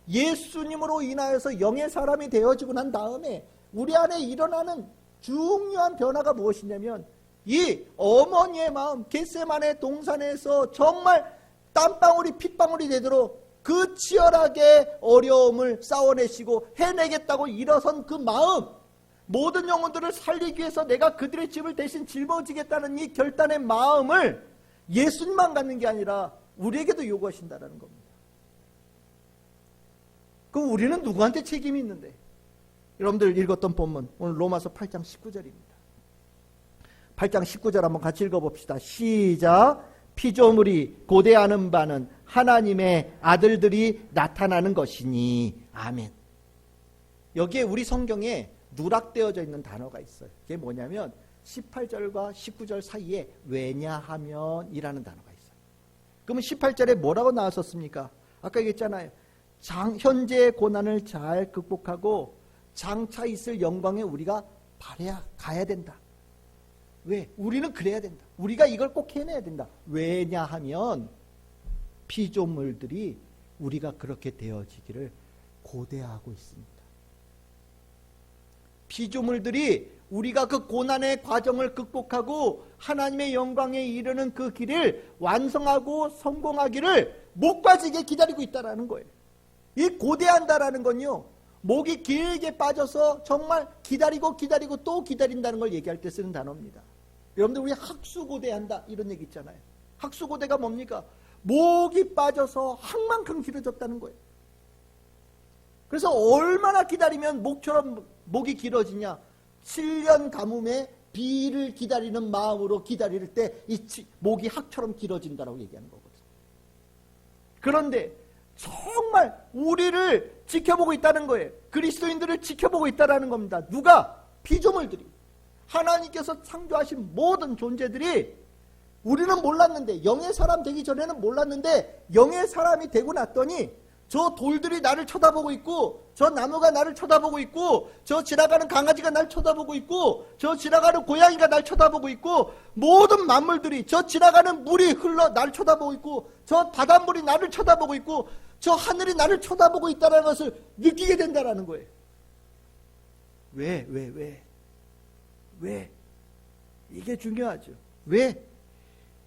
예수님으로 인하여서 영의 사람이 되어지고 난 다음에 우리 안에 일어나는 중요한 변화가 무엇이냐면, 이 어머니의 마음, 겟세마네 동산에서 정말 땀방울이 핏방울이 되도록 그 치열하게 어려움을 싸워내시고 해내겠다고 일어선 그 마음, 모든 영혼들을 살리기 위해서 내가 그들의 집을 대신 짊어지겠다는 이 결단의 마음을 예수님만 갖는 게 아니라 우리에게도 요구하신다는 겁니다. 그럼 우리는 누구한테 책임이 있는데? 여러분들 읽었던 본문, 오늘 로마서 8장 19절입니다. 8장 19절 한번 같이 읽어봅시다. 시작. 피조물이 고대하는 바는 하나님의 아들들이 나타나는 것이니. 아멘. 여기에 우리 성경에 누락되어져 있는 단어가 있어요. 그게 뭐냐면 18절과 19절 사이에 왜냐하면 이라는 단어가 있어요. 그러면 18절에 뭐라고 나왔었습니까? 아까 얘기했잖아요. 현재의 고난을 잘 극복하고 장차 있을 영광에 우리가 가야 된다. 왜? 우리는 그래야 된다. 우리가 이걸 꼭 해내야 된다. 왜냐하면 피조물들이 우리가 그렇게 되어지기를 고대하고 있습니다. 피조물들이 우리가 그 고난의 과정을 극복하고 하나님의 영광에 이르는 그 길을 완성하고 성공하기를 목까지게 기다리고 있다는 거예요. 이 고대한다라는 건요, 목이 길게 빠져서 정말 기다리고 또 기다린다는 걸 얘기할 때 쓰는 단어입니다. 여러분들 우리 학수고대한다 이런 얘기 있잖아요. 학수고대가 뭡니까? 목이 빠져서 항만큼 길어졌다는 거예요. 그래서 얼마나 기다리면 목처럼 목이 길어지냐? 7년 가뭄에 비를 기다리는 마음으로 기다릴 때 이 목이 학처럼 길어진다라고 얘기하는 거거든요. 그런데 정말 우리를 지켜보고 있다는 거예요. 그리스도인들을 지켜보고 있다는 겁니다. 누가? 피조물들이. 하나님께서 창조하신 모든 존재들이, 우리는 몰랐는데, 영의 사람 되기 전에는 몰랐는데 영의 사람이 되고 났더니 저 돌들이 나를 쳐다보고 있고, 저 나무가 나를 쳐다보고 있고, 저 지나가는 강아지가 날 쳐다보고 있고, 저 지나가는 고양이가 날 쳐다보고 있고, 모든 만물들이, 저 지나가는 물이 흘러 날 쳐다보고 있고, 저 바닷물이 나를 쳐다보고 있고, 저 하늘이 나를 쳐다보고 있다는 것을 느끼게 된다는 거예요. 왜? 이게 중요하죠. 왜?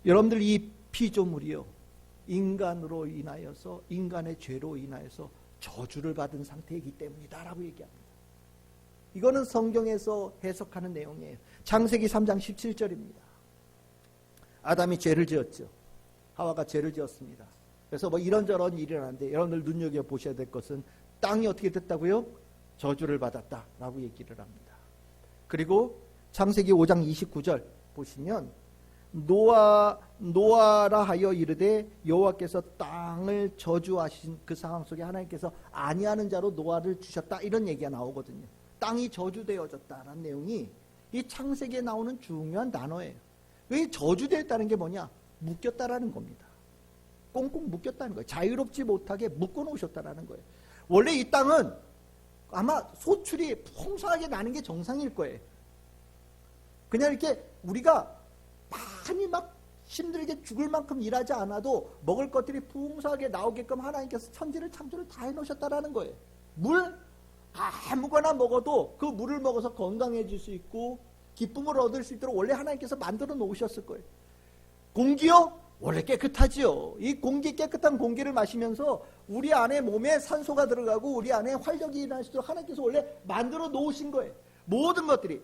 여러분들 이 피조물이요, 인간으로 인하여서, 인간의 죄로 인하여서 저주를 받은 상태이기 때문이다 라고 얘기합니다. 이거는 성경에서 해석하는 내용이에요. 창세기 3장 17절입니다. 아담이 죄를 지었죠. 하와가 죄를 지었습니다. 그래서 뭐 이런저런 일이 일어났는데, 여러분들 눈여겨보셔야 될 것은 땅이 어떻게 됐다고요? 저주를 받았다라고 얘기를 합니다. 그리고 창세기 5장 29절 보시면 노아라 하여 이르되 여호와께서 땅을 저주하신 그 상황 속에 하나님께서 아니하는 자로 노아를 주셨다, 이런 얘기가 나오거든요. 땅이 저주되어졌다라는 내용이 이 창세기에 나오는 중요한 단어예요. 이 저주되었다는 게 뭐냐? 묶였다라는 겁니다. 꽁꽁 묶였다는 거예요. 자유롭지 못하게 묶어놓으셨다라는 거예요. 원래 이 땅은 아마 소출이 풍성하게 나는 게 정상일 거예요. 그냥 이렇게 우리가 많이 막 힘들게 죽을 만큼 일하지 않아도 먹을 것들이 풍성하게 나오게끔 하나님께서 천지를 창조를 다 해놓으셨다라는 거예요. 물 아무거나 먹어도 그 물을 먹어서 건강해질 수 있고 기쁨을 얻을 수 있도록 원래 하나님께서 만들어 놓으셨을 거예요. 공기요? 원래 깨끗하지요. 이 공기, 깨끗한 공기를 마시면서 우리 안에 몸에 산소가 들어가고 우리 안에 활력이 일어날 수 있도록 하나님께서 원래 만들어 놓으신 거예요. 모든 것들이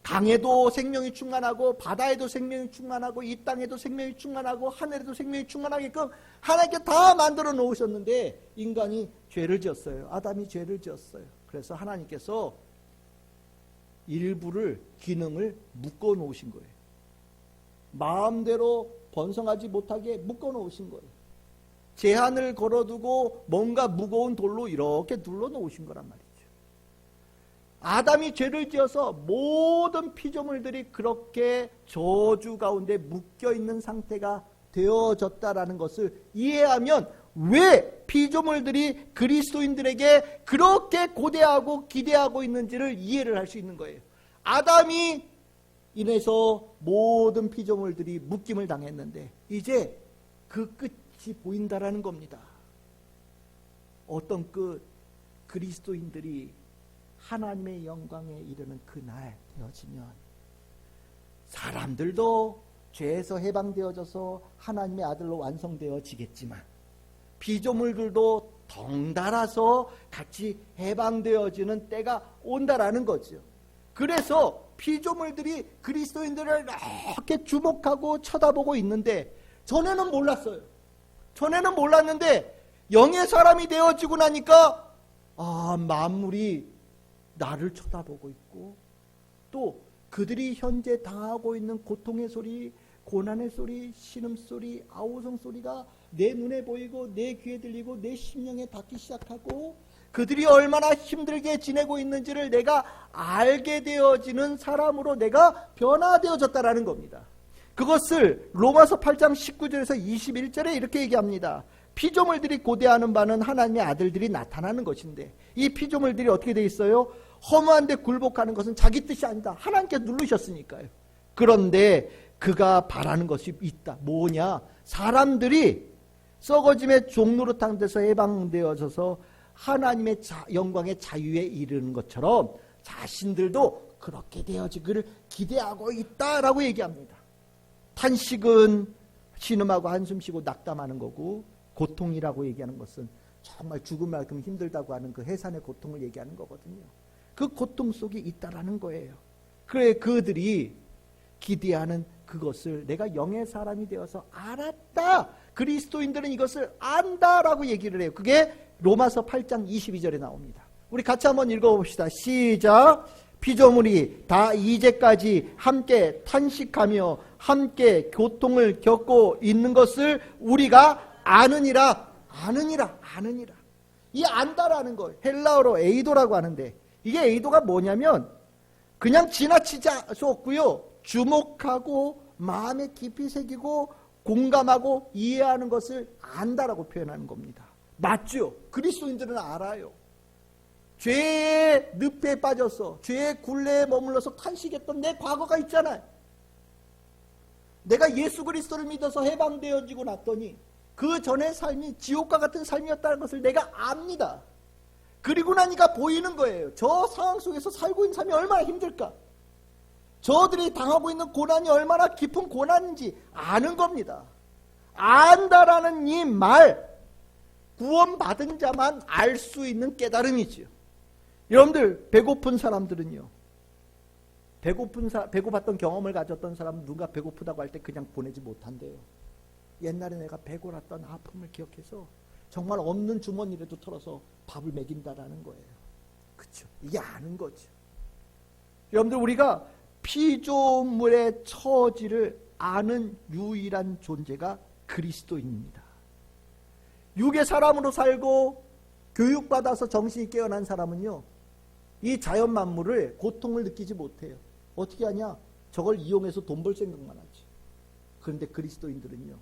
강에도 생명이 충만하고 바다에도 생명이 충만하고 이 땅에도 생명이 충만하고 하늘에도 생명이 충만하게끔 하나님께 다 만들어 놓으셨는데 인간이 죄를 지었어요. 아담이 죄를 지었어요. 그래서 하나님께서 일부를, 기능을 묶어 놓으신 거예요. 마음대로 번성하지 못하게 묶어 놓으신 거예요. 제한을 걸어두고 뭔가 무거운 돌로 이렇게 눌러 놓으신 거란 말이에요. 아담이 죄를 지어서 모든 피조물들이 그렇게 저주 가운데 묶여있는 상태가 되어졌다라는 것을 이해하면 왜 피조물들이 그리스도인들에게 그렇게 고대하고 기대하고 있는지를 이해를 할 수 있는 거예요. 아담이 인해서 모든 피조물들이 묶임을 당했는데 이제 그 끝이 보인다라는 겁니다. 어떤 끝? 그리스도인들이 하나님의 영광에 이르는 그날 되어지면 사람들도 죄에서 해방되어져서 하나님의 아들로 완성되어지겠지만 피조물들도 덩달아서 같이 해방되어지는 때가 온다라는 거죠. 그래서 피조물들이 그리스도인들을 이렇게 주목하고 쳐다보고 있는데 전에는 몰랐어요. 전에는 몰랐는데 영의 사람이 되어지고 나니까 만물이 나를 쳐다보고 있고 또 그들이 현재 당하고 있는 고통의 소리, 고난의 소리, 신음소리, 아우성 소리가 내 눈에 보이고 내 귀에 들리고 내 심령에 닿기 시작하고 그들이 얼마나 힘들게 지내고 있는지를 내가 알게 되어지는 사람으로 내가 변화되어졌다라는 겁니다. 그것을 로마서 8장 19절에서 21절에 이렇게 얘기합니다. 피조물들이 고대하는 바는 하나님의 아들들이 나타나는 것인데 이 피조물들이 어떻게 되어 있어요? 허무한 데 굴복하는 것은 자기 뜻이 아니다. 하나님께서 누르셨으니까요. 그런데 그가 바라는 것이 있다. 뭐냐? 사람들이 썩어짐의 종노릇한 데서 해방되어져서 하나님의 영광의 자유에 이르는 것처럼 자신들도 그렇게 되어지기를 기대하고 있다라고 얘기합니다. 탄식은 신음하고 한숨 쉬고 낙담하는 거고 고통이라고 얘기하는 것은 정말 죽음만큼 힘들다고 하는 그 해산의 고통을 얘기하는 거거든요. 그 고통 속에 있다라는 거예요. 그래 그들이 기대하는 그것을 내가 영의 사람이 되어서 알았다. 그리스도인들은 이것을 안다라고 얘기를 해요. 그게 로마서 8장 22절에 나옵니다. 우리 같이 한번 읽어봅시다. 시작. 피조물이 다 이제까지 함께 탄식하며 함께 고통을 겪고 있는 것을 우리가 아느니라. 이 안다라는 걸 헬라어로 에이도라고 하는데 이게 에이도가 뭐냐면 그냥 지나치지 수 없고요. 주목하고 마음에 깊이 새기고 공감하고 이해하는 것을 안다라고 표현하는 겁니다. 맞죠? 그리스도인들은 알아요. 죄의 늪에 빠져서 죄의 굴레에 머물러서 탄식했던 내 과거가 있잖아요. 내가 예수 그리스도를 믿어서 해방되어지고 났더니 그 전의 삶이 지옥과 같은 삶이었다는 것을 내가 압니다. 그리고 나니까 보이는 거예요. 저 상황 속에서 살고 있는 삶이 얼마나 힘들까? 저들이 당하고 있는 고난이 얼마나 깊은 고난인지 아는 겁니다. 안다라는 이 말, 구원받은 자만 알 수 있는 깨달음이지요. 여러분들 배고픈 사람들은요. 배고팠던 경험을 가졌던 사람은 누가 배고프다고 할 때 그냥 보내지 못한대요. 옛날에 내가 배고팠던 아픔을 기억해서 정말 없는 주머니라도 털어서 밥을 먹인다라는 거예요. 그렇죠? 이게 아는 거죠. 여러분들 우리가 피조물의 처지를 아는 유일한 존재가 그리스도인입니다. 육의 사람으로 살고 교육받아서 정신이 깨어난 사람은요, 이 자연 만물을 고통을 느끼지 못해요. 어떻게 하냐? 저걸 이용해서 돈 벌 생각만 하지. 그런데 그리스도인들은요,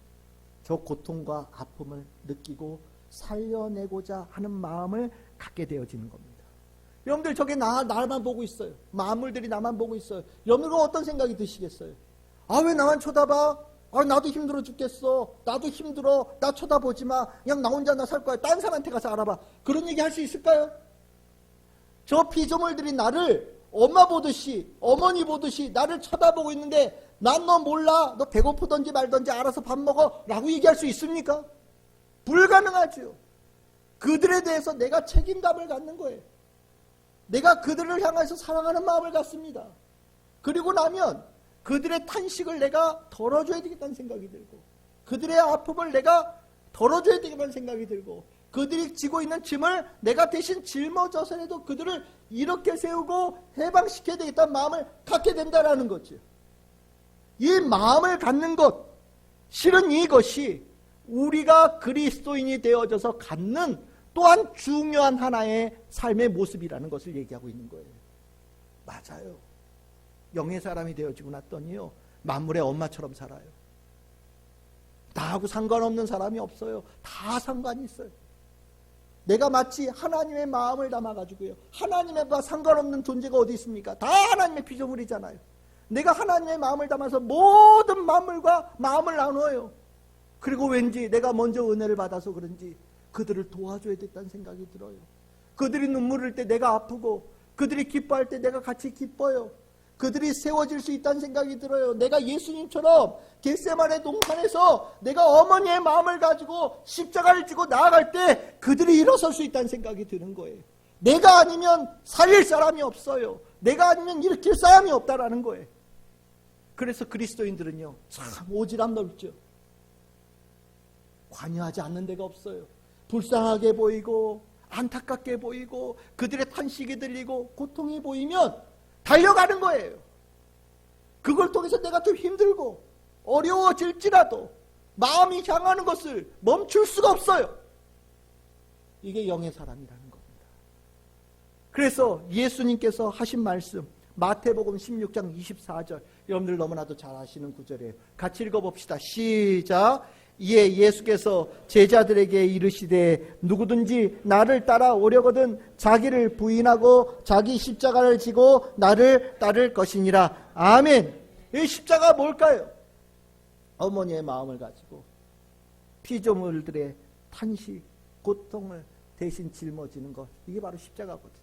저 고통과 아픔을 느끼고 살려내고자 하는 마음을 갖게 되어지는 겁니다. 여러분들, 저게 나만 보고 있어요. 만물들이 나만 보고 있어요. 여러분들은 어떤 생각이 드시겠어요? 아, 왜 나만 쳐다봐? 아, 나도 힘들어 죽겠어. 나도 힘들어. 나 쳐다보지 마. 그냥 나 혼자 나 살 거야. 딴 사람한테 가서 알아봐. 그런 얘기 할 수 있을까요? 저 피조물들이 나를 엄마 보듯이, 어머니 보듯이 나를 쳐다보고 있는데, 난 너 몰라. 너 배고프던지 말던지 알아서 밥 먹어. 라고 얘기할 수 있습니까? 불가능하죠. 그들에 대해서 내가 책임감을 갖는 거예요. 내가 그들을 향해서 사랑하는 마음을 갖습니다. 그리고 나면 그들의 탄식을 내가 덜어줘야 되겠다는 생각이 들고, 그들의 아픔을 내가 덜어줘야 되겠다는 생각이 들고, 그들이 지고 있는 짐을 내가 대신 짊어져서라도 그들을 이렇게 세우고 해방시켜야 되겠다는 마음을 갖게 된다라는 거죠. 이 마음을 갖는 것, 실은 이것이 우리가 그리스도인이 되어져서 갖는 또한 중요한 하나의 삶의 모습이라는 것을 얘기하고 있는 거예요. 맞아요. 영의 사람이 되어지고 났더니요, 만물의 엄마처럼 살아요. 나하고 상관없는 사람이 없어요. 다 상관이 있어요. 내가 마치 하나님의 마음을 담아가지고요, 하나님과 상관없는 존재가 어디 있습니까? 다 하나님의 피조물이잖아요. 내가 하나님의 마음을 담아서 모든 만물과 마음을 나눠요. 그리고 왠지 내가 먼저 은혜를 받아서 그런지 그들을 도와줘야 됐다는 생각이 들어요. 그들이 눈물 흘릴 때 내가 아프고, 그들이 기뻐할 때 내가 같이 기뻐요. 그들이 세워질 수 있다는 생각이 들어요. 내가 예수님처럼 겟세마네 동산에서 내가 어머니의 마음을 가지고 십자가를 지고 나아갈 때 그들이 일어설 수 있다는 생각이 드는 거예요. 내가 아니면 살릴 사람이 없어요. 내가 아니면 일으킬 사람이 없다라는 거예요. 그래서 그리스도인들은요, 참 오지랖 넓죠. 관여하지 않는 데가 없어요. 불쌍하게 보이고 안타깝게 보이고 그들의 탄식이 들리고 고통이 보이면 달려가는 거예요. 그걸 통해서 내가 좀 힘들고 어려워질지라도 마음이 향하는 것을 멈출 수가 없어요. 이게 영의 사람이라는 겁니다. 그래서 예수님께서 하신 말씀, 마태복음 16장 24절, 여러분들 너무나도 잘 아시는 구절이에요. 같이 읽어봅시다. 시작. 이에 예수께서 제자들에게 이르시되 누구든지 나를 따라오려거든 자기를 부인하고 자기 십자가를 지고 나를 따를 것이니라. 아멘. 이 십자가 뭘까요? 어머니의 마음을 가지고 피조물들의 탄식, 고통을 대신 짊어지는 것, 이게 바로 십자가거든요.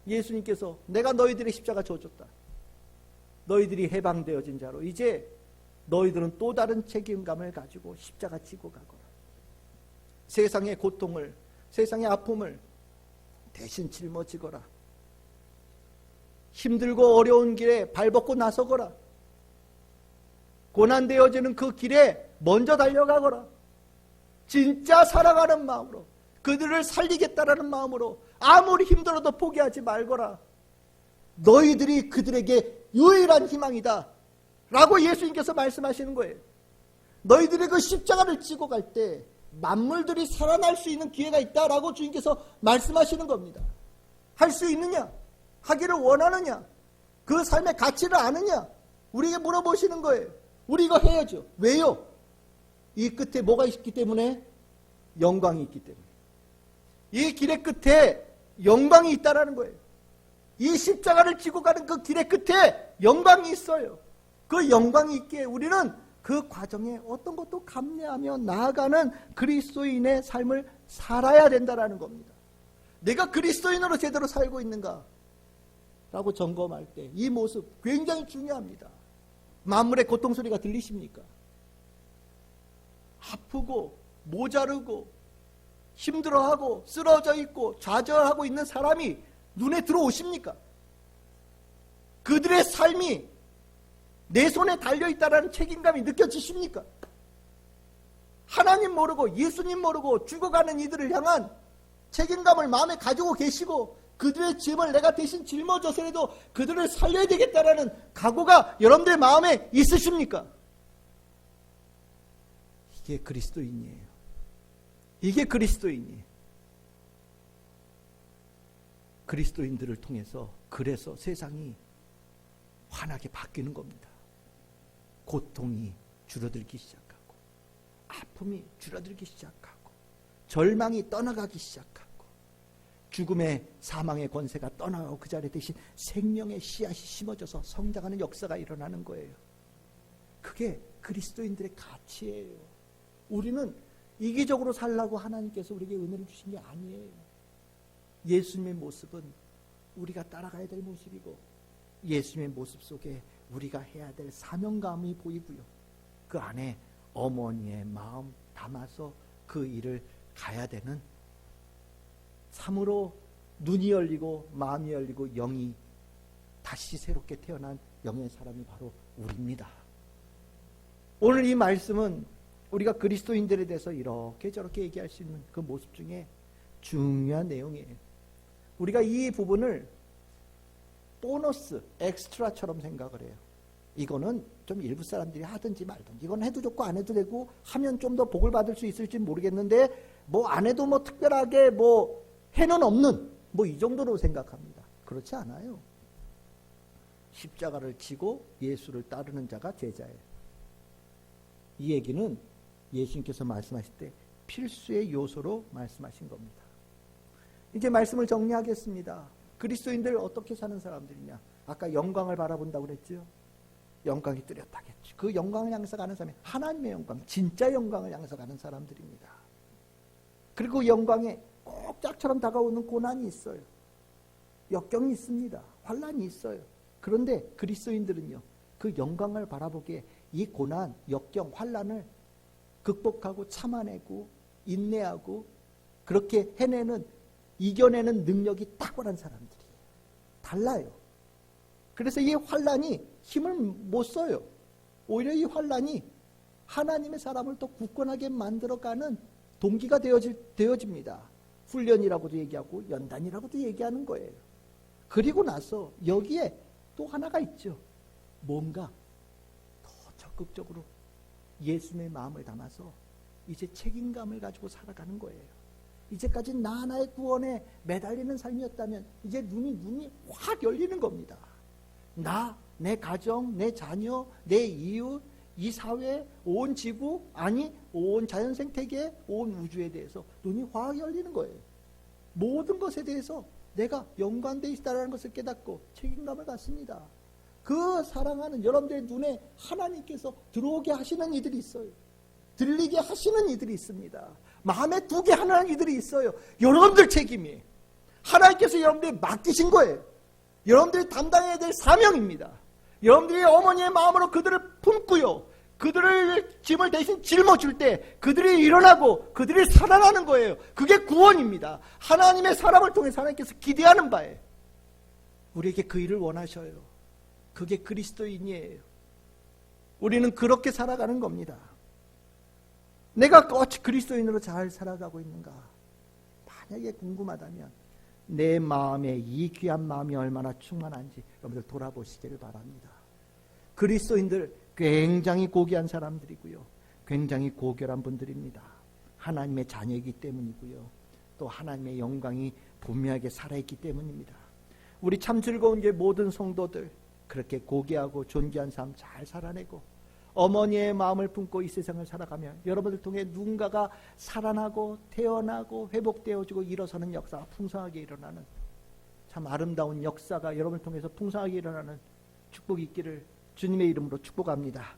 예수님께서 내가 너희들의 십자가 져줬다. 너희들이 해방되어진 자로 이제 너희들은 또 다른 책임감을 가지고 십자가 지고 가거라. 세상의 고통을, 세상의 아픔을 대신 짊어지거라. 힘들고 어려운 길에 발벗고 나서거라. 고난되어지는 그 길에 먼저 달려가거라. 진짜 사랑하는 마음으로, 그들을 살리겠다라는 마음으로 아무리 힘들어도 포기하지 말거라. 너희들이 그들에게 유일한 희망이다 라고 예수님께서 말씀하시는 거예요. 너희들이 그 십자가를 지고 갈 때 만물들이 살아날 수 있는 기회가 있다라고 주님께서 말씀하시는 겁니다. 할 수 있느냐? 하기를 원하느냐? 그 삶의 가치를 아느냐? 우리에게 물어보시는 거예요. 우리 이거 해야죠. 왜요? 이 끝에 뭐가 있기 때문에? 영광이 있기 때문에. 이 길의 끝에 영광이 있다라는 거예요. 이 십자가를 지고 가는 그 길의 끝에 영광이 있어요. 그 영광이 있기에 우리는 그 과정에 어떤 것도 감내하며 나아가는 그리스도인의 삶을 살아야 된다라는 겁니다. 내가 그리스도인으로 제대로 살고 있는가? 라고 점검할 때 이 모습 굉장히 중요합니다. 만물의 고통 소리가 들리십니까? 아프고 모자르고 힘들어하고 쓰러져 있고 좌절하고 있는 사람이 눈에 들어오십니까? 그들의 삶이 내 손에 달려있다는 책임감이 느껴지십니까? 하나님 모르고 예수님 모르고 죽어가는 이들을 향한 책임감을 마음에 가지고 계시고 그들의 짐을 내가 대신 짊어져서라도 그들을 살려야 되겠다라는 각오가 여러분들의 마음에 있으십니까? 이게 그리스도인이에요. 이게 그리스도인이에요. 그리스도인들을 통해서 그래서 세상이 환하게 바뀌는 겁니다. 고통이 줄어들기 시작하고, 아픔이 줄어들기 시작하고, 절망이 떠나가기 시작하고, 죽음의 사망의 권세가 떠나가고 그 자리에 대신 생명의 씨앗이 심어져서 성장하는 역사가 일어나는 거예요. 그게 그리스도인들의 가치예요. 우리는 이기적으로 살라고 하나님께서 우리에게 은혜를 주신 게 아니에요. 예수님의 모습은 우리가 따라가야 될 모습이고, 예수님의 모습 속에 우리가 해야 될 사명감이 보이고요. 그 안에 어머니의 마음 담아서 그 일을 가야 되는, 참으로 눈이 열리고 마음이 열리고 영이 다시 새롭게 태어난 영의 사람이 바로 우리입니다. 오늘 이 말씀은 우리가 그리스도인들에 대해서 이렇게 저렇게 얘기할 수 있는 그 모습 중에 중요한 내용이에요. 우리가 이 부분을 보너스, 엑스트라처럼 생각을 해요. 이거는 좀 일부 사람들이 하든지 말든지, 이건 해도 좋고 안 해도 되고, 하면 좀 더 복을 받을 수 있을지 모르겠는데 뭐 안 해도 뭐 특별하게 뭐 해는 없는, 뭐 이 정도로 생각합니다. 그렇지 않아요. 십자가를 지고 예수를 따르는 자가 제자예요. 이 얘기는 예수님께서 말씀하실 때 필수의 요소로 말씀하신 겁니다. 이제 말씀을 정리하겠습니다. 그리스도인들 어떻게 사는 사람들이냐? 아까 영광을 바라본다고 그랬죠. 영광이 뚜렷하겠죠. 그 영광을 향해서 가는 사람이 하나님의 영광, 진짜 영광을 향해서 가는 사람들입니다. 그리고 영광에 꼭 짝처럼 다가오는 고난이 있어요. 역경이 있습니다. 환난이 있어요. 그런데 그리스도인들은요, 그 영광을 바라보기에 이 고난, 역경, 환난을 극복하고 참아내고 인내하고 그렇게 해내는, 이겨내는 능력이 탁월한 사람들이에요. 달라요. 그래서 이 환난이 힘을 못 써요. 오히려 이 환난이 하나님의 사람을 더 굳건하게 만들어가는 동기가 되어집니다. 훈련이라고도 얘기하고 연단이라고도 얘기하는 거예요. 그리고 나서 여기에 또 하나가 있죠. 뭔가 더 적극적으로 예수님의 마음을 담아서 이제 책임감을 가지고 살아가는 거예요. 이제까지 나 하나의 구원에 매달리는 삶이었다면 이제 눈이 확 열리는 겁니다. 나, 내 가정, 내 자녀, 내 이웃, 이 사회, 온 지구, 아니 온 자연생태계, 온 우주에 대해서 눈이 확 열리는 거예요. 모든 것에 대해서 내가 연관되어 있다는 것을 깨닫고 책임감을 갖습니다. 그 사랑하는 여러분들의 눈에 하나님께서 들어오게 하시는 이들이 있어요. 들리게 하시는 이들이 있습니다. 마음에 두게 하는 이들이 있어요. 여러분들 책임이에요. 하나님께서 여러분들이 맡기신 거예요. 여러분들이 담당해야 될 사명입니다. 여러분들이 어머니의 마음으로 그들을 품고요, 그들을 짐을 대신 짊어줄 때 그들이 일어나고 그들이 살아나는 거예요. 그게 구원입니다. 하나님의 사람을 통해 하나님께서 기대하는 바예요. 우리에게 그 일을 원하셔요. 그게 그리스도인이에요. 우리는 그렇게 살아가는 겁니다. 내가 어찌 그리스도인으로 잘 살아가고 있는가? 만약에 궁금하다면 내 마음에 이 귀한 마음이 얼마나 충만한지 여러분들 돌아보시기를 바랍니다. 그리스도인들 굉장히 고귀한 사람들이고요, 굉장히 고결한 분들입니다. 하나님의 자녀이기 때문이고요, 또 하나님의 영광이 분명하게 살아있기 때문입니다. 우리 참 즐거운 게 모든 성도들 그렇게 고귀하고 존귀한 삶 잘 살아내고 어머니의 마음을 품고 이 세상을 살아가며 여러분들 통해 누군가가 살아나고 태어나고 회복되어지고 일어서는 역사가 풍성하게 일어나는, 참 아름다운 역사가 여러분을 통해서 풍성하게 일어나는 축복이 있기를 주님의 이름으로 축복합니다.